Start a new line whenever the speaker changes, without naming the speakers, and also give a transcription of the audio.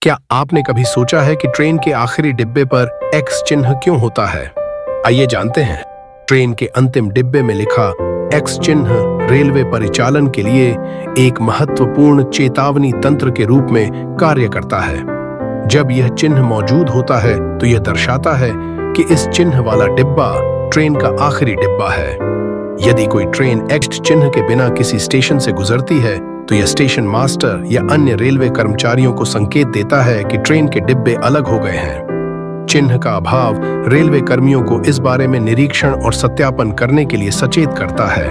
क्या आपने कभी सोचा है कि ट्रेन के आखिरी डिब्बे पर एक्स चिन्ह क्यों होता है? आइए जानते हैं। ट्रेन के अंतिम डिब्बे में लिखा एक्स चिन्ह रेलवे परिचालन के लिए एक महत्वपूर्ण चेतावनी तंत्र के रूप में कार्य करता है। जब यह चिन्ह मौजूद होता है तो यह दर्शाता है कि इस चिन्ह वाला डिब्बा ट्रेन का आखिरी डिब्बा है। यदि कोई ट्रेन एक्स चिन्ह के बिना किसी स्टेशन से गुजरती है तो यह स्टेशन मास्टर या अन्य रेलवे कर्मचारियों को संकेत देता है कि ट्रेन के डिब्बे अलग हो गए हैं। चिन्ह का अभाव रेलवे कर्मियों को इस बारे में निरीक्षण और सत्यापन करने के लिए सचेत करता है।